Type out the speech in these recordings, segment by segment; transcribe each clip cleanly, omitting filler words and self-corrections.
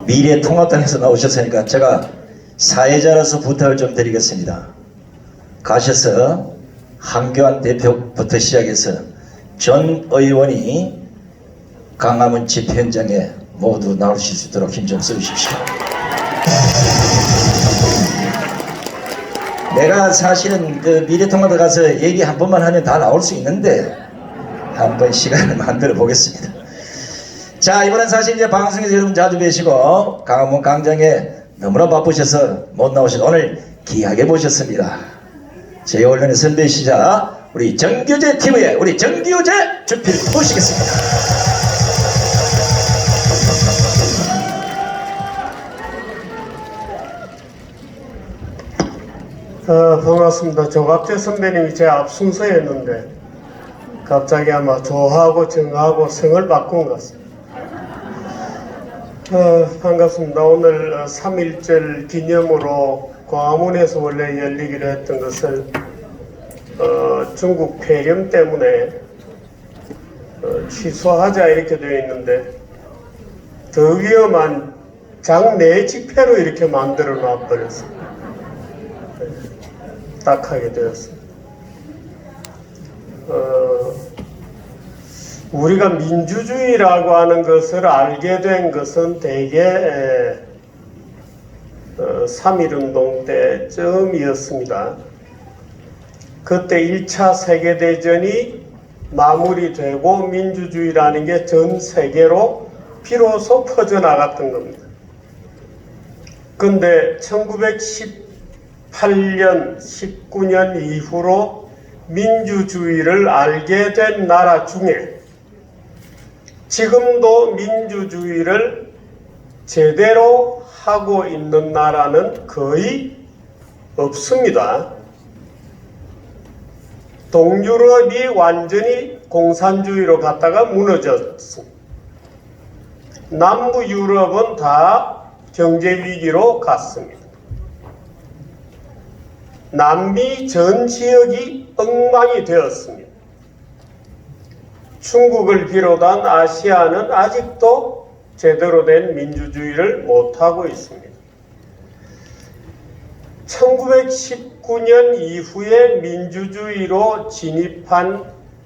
미래통합당에서 나오셨으니까 제가 사회자로서 부탁을 좀 드리겠습니다. 가셔서 한교안 대표부터 시작해서 전 의원이 광화문 집회 현장에 모두 나오실 수 있도록 힘 좀 써주십시오. 내가 사실은 그 미래통합당 가서 얘기 한 번만 하면 다 나올 수 있는데 한번 시간을 만들어 보겠습니다. 자, 이번엔 사실 이제 방송에서 여러분 자주 뵈시고 광화문 광장에 너무나 바쁘셔서 못 나오신 오늘 귀하게 모셨습니다. 제 언론의 선배시자 우리 정규재 TV의 우리 정규재 주필 모시겠습니다. 반갑습니다. 조갑재 선배님이 제 앞 순서였는데 갑자기 아마 조하고 정하고 성을 바꾼 것 같습니다. 반갑습니다. 오늘 3.1절 기념으로 광화문에서 원래 열리기로 했던 것을 중국 폐렴 때문에 취소하자 이렇게 되어 있는데 더 위험한 장내 집회로 이렇게 만들어 놔버렸습니다. 딱하게 되었습니다. 우리가 민주주의라고 하는 것을 알게 된 것은 대개 3.1운동 때쯤이었습니다. 그때 1차 세계대전이 마무리되고 민주주의라는 게 전 세계로 비로소 퍼져나갔던 겁니다. 근데 1918년, 19년 이후로 민주주의를 알게 된 나라 중에 지금도 민주주의를 제대로 하고 있는 나라는 거의 없습니다. 동유럽이 완전히 공산주의로 갔다가 무너졌습니다. 남부 유럽은 다 경제위기로 갔습니다. 남미 전 지역이 엉망이 되었습니다. 중국을 비롯한 아시아는 아직도 제대로 된 민주주의를 못하고 있습니다. 1919년 이후에 민주주의로 진입한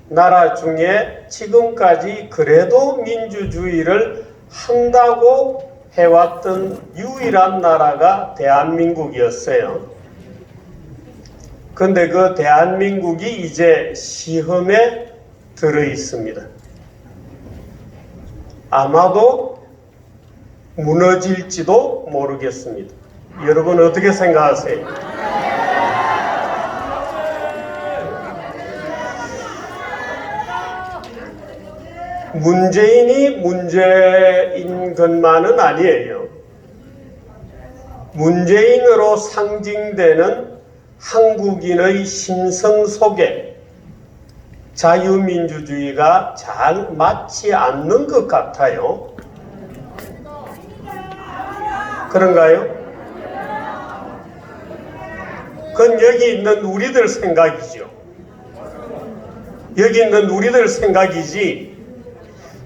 나라 중에 지금까지 그래도 민주주의를 한다고 해왔던 유일한 나라가 대한민국이었어요. 근데 그 대한민국이 이제 시험에 들어 있습니다. 아마도 무너질지도 모르겠습니다. 여러분 어떻게 생각하세요? 문재인이 문제인 것만은 아니에요. 문재인으로 상징되는 한국인의 심성 속에 자유민주주의가 잘 맞지 않는 것 같아요. 그런가요? 그건 여기 있는 우리들 생각이죠. 여기 있는 우리들 생각이지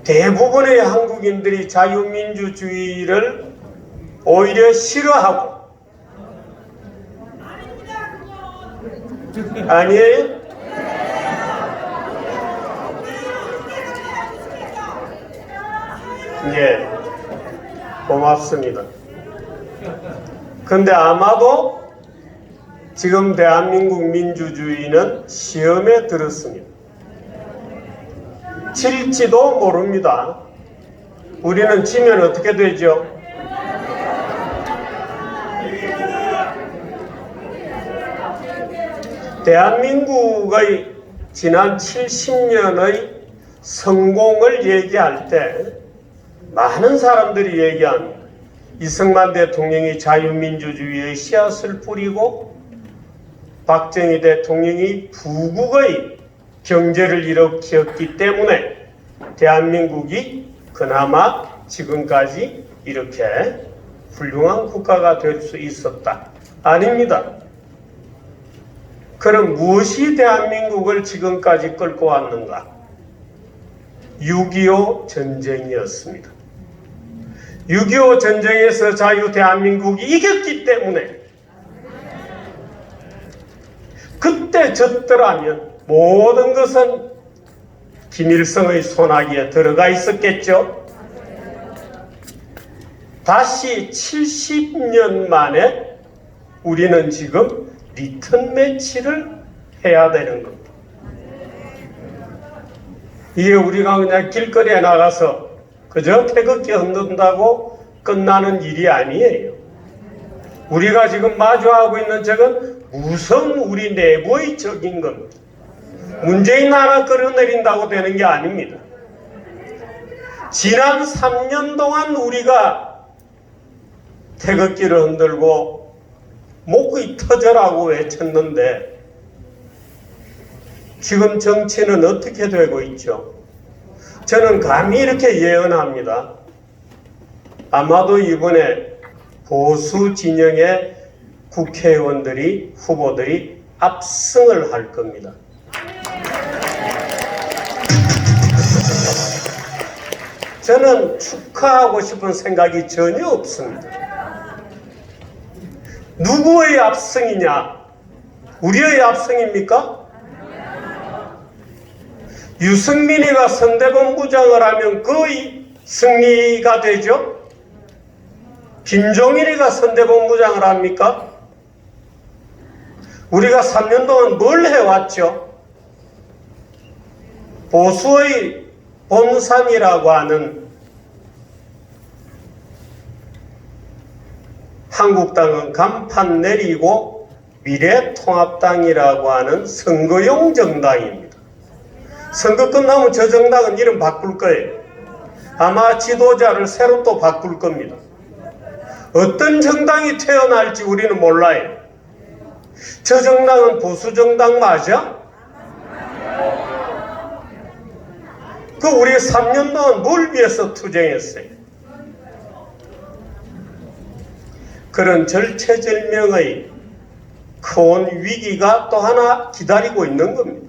대부분의 한국인들이 자유민주주의를 오히려 싫어하고 아니에요? 예, 고맙습니다. 근데 아마도 지금 대한민국 민주주의는 시험에 들었습니다. 질지도 모릅니다. 우리는 지면 어떻게 되죠? 대한민국의 지난 70년의 성공을 얘기할 때 많은 사람들이 얘기합니다. 이승만 대통령이 자유민주주의의 씨앗을 뿌리고 박정희 대통령이 부국의 경제를 일으켰기 때문에 대한민국이 그나마 지금까지 이렇게 훌륭한 국가가 될 수 있었다. 아닙니다. 그럼 무엇이 대한민국을 지금까지 끌고 왔는가? 6.25 전쟁이었습니다. 6.25 전쟁에서 자유 대한민국이 이겼기 때문에 그때 졌더라면 모든 것은 김일성의 손아귀에 들어가 있었겠죠. 다시 70년 만에 우리는 지금 리턴 매치를 해야 되는 겁니다. 이게 우리가 그냥 길거리에 나가서 그저 태극기 흔든다고 끝나는 일이 아니에요. 우리가 지금 마주하고 있는 적은 우선 우리 내부의 적인 겁니다. 문재인 하나 끌어내린다고 되는 게 아닙니다. 지난 3년 동안 우리가 태극기를 흔들고 목이 터져라고 외쳤는데 지금 정치는 어떻게 되고 있죠? 저는 감히 이렇게 예언합니다. 아마도 이번에 보수 진영의 국회의원들이, 후보들이 압승을 할 겁니다. 저는 축하하고 싶은 생각이 전혀 없습니다. 누구의 압승이냐? 우리의 압승입니까? 유승민이가 선대본부장을 하면 거의 승리가 되죠? 김종인이가 선대본부장을 합니까? 우리가 3년 동안 뭘 해왔죠? 보수의 본산이라고 하는 한국당은 간판 내리고 미래통합당이라고 하는 선거용 정당입니다. 선거 끝나면 저 정당은 이름 바꿀 거예요. 아마 지도자를 새로 또 바꿀 겁니다. 어떤 정당이 태어날지 우리는 몰라요. 저 정당은 보수정당 맞아? 그 우리 3년 동안 뭘 위해서 투쟁했어요? 그런 절체절명의 큰 위기가 또 하나 기다리고 있는 겁니다.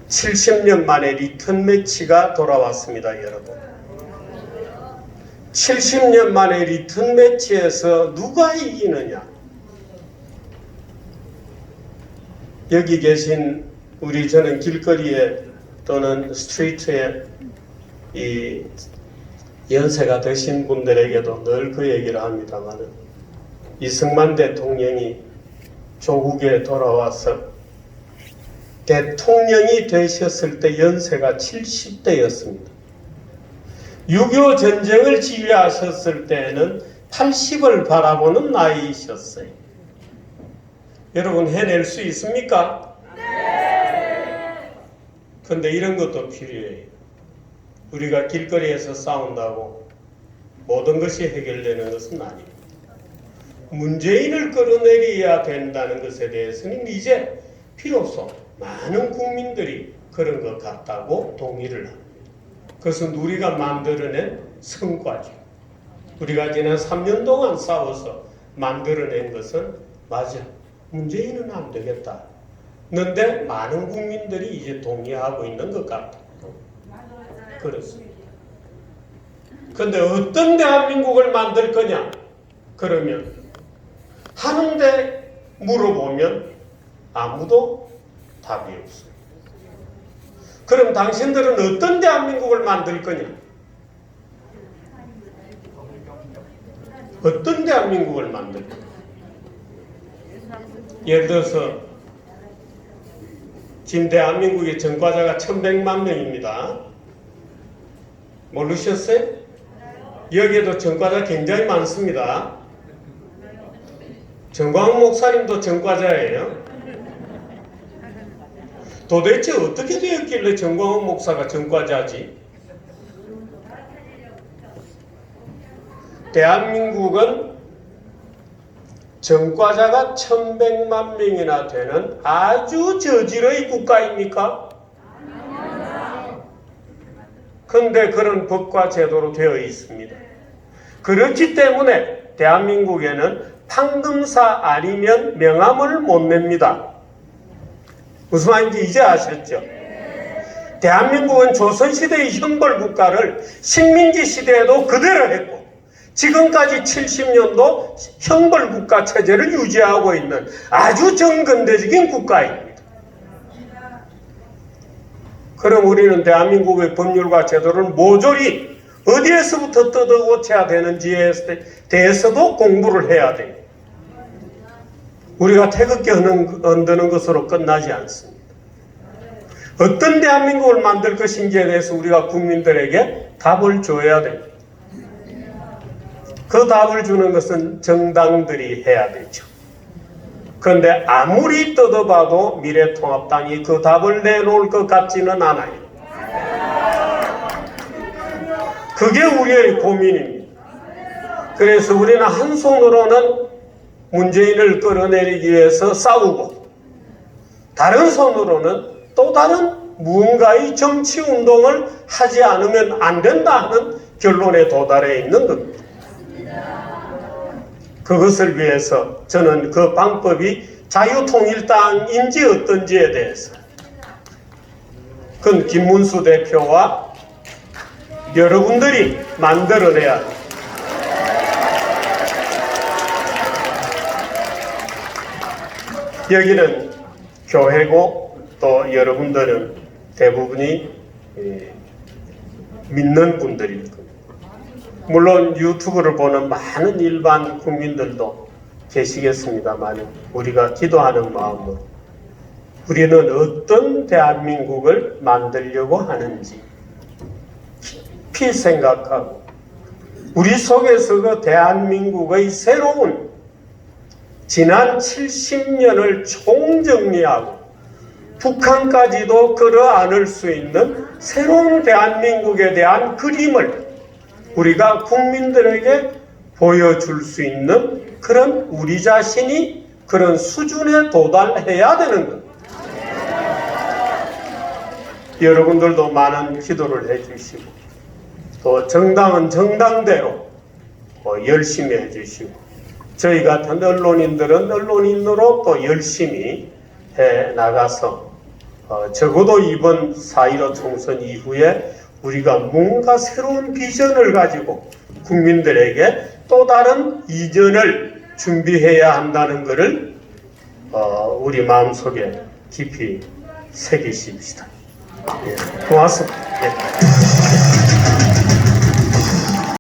(70년) 만에 리턴 매치가 돌아왔습니다, 여러분. 70년 만에 리턴 매치에서 누가 이기느냐? 여기 계신 저는 길거리에 또는 스트리트에 이 연세가 드신 분들에게도 늘 그 얘기를 합니다만, 이승만 대통령이 조국에 돌아와서 대통령이 되셨을 때 연세가 70대였습니다. 6.25 전쟁을 지휘하셨을 때에는 80을 바라보는 나이이셨어요. 여러분 해낼 수 있습니까? 네. 근데 이런 것도 필요해요. 우리가 길거리에서 싸운다고 모든 것이 해결되는 것은 아닙니다. 문재인을 끌어내려야 된다는 것에 대해서는 이제 비로소 많은 국민들이 그런 것 같다고 동의를 합니다. 그것은 우리가 만들어낸 성과죠. 우리가 지난 3년 동안 싸워서 만들어낸 것은 맞아. 문재인은 안 되겠다. 그런데 많은 국민들이 이제 동의하고 있는 것 같다. 그렇습니다. 그런데 어떤 대한민국을 만들 거냐? 그러면 하는데 물어보면 아무도 답이 없어요. 그럼 당신들은 어떤 대한민국을 만들 거냐? 어떤 대한민국을 만들 거냐? 예를 들어서 지금 대한민국의 전과자가 1100만 명입니다. 모르셨어요? 여기에도 전과자 굉장히 많습니다. 정광훈 목사님도 전과자예요. 도대체 어떻게 되었길래 정광훈 목사가 전과자지? 대한민국은 전과자가 1100만 명이나 되는 아주 저질의 국가입니까? 근데 그런 법과 제도로 되어 있습니다. 그렇기 때문에 대한민국에는 판검사 아니면 명함을 못 냅니다. 무슨 말인지 이제 아셨죠? 대한민국은 조선시대의 형벌국가를 식민지 시대에도 그대로 했고 지금까지 70년도 형벌국가 체제를 유지하고 있는 아주 정근대적인 국가입니다. 그럼 우리는 대한민국의 법률과 제도를 모조리 어디에서부터 뜯어고쳐야 되는지에 대해서도 공부를 해야 돼요. 우리가 태극기 흔드는 것으로 끝나지 않습니다. 어떤 대한민국을 만들 것인지에 대해서 우리가 국민들에게 답을 줘야 됩니다. 그 답을 주는 것은 정당들이 해야 되죠. 그런데 아무리 뜯어봐도 미래통합당이 그 답을 내놓을 것 같지는 않아요. 그게 우리의 고민입니다. 그래서 우리는 한 손으로는 문재인을 끌어내리기 위해서 싸우고 다른 손으로는 또 다른 무언가의 정치운동을 하지 않으면 안 된다 하는 결론에 도달해 있는 겁니다. 그것을 위해서 저는 그 방법이 자유통일당인지 어떤지에 대해서 그건 김문수 대표와 여러분들이 만들어내야 합니다. 여기는 교회고 또 여러분들은 대부분이 믿는 분들일 겁니다. 물론 유튜브를 보는 많은 일반 국민들도 계시겠습니다만 우리가 기도하는 마음으로 우리는 어떤 대한민국을 만들려고 하는지 깊이 생각하고 우리 속에서 그 대한민국의 새로운 지난 70년을 총정리하고 북한까지도 끌어안을 수 있는 새로운 대한민국에 대한 그림을 우리가 국민들에게 보여줄 수 있는 그런 우리 자신이 그런 수준에 도달해야 되는 겁니다. 여러분들도 많은 기도를 해주시고 또 정당은 정당대로 열심히 해주시고 저희 같은 언론인들은 언론인으로 또 열심히 해 나가서 적어도 이번 4.15 총선 이후에 우리가 뭔가 새로운 비전을 가지고 국민들에게 또 다른 이전을 준비해야 한다는 것을 우리 마음속에 깊이 새기십시다. 예, 고맙습니다. 예.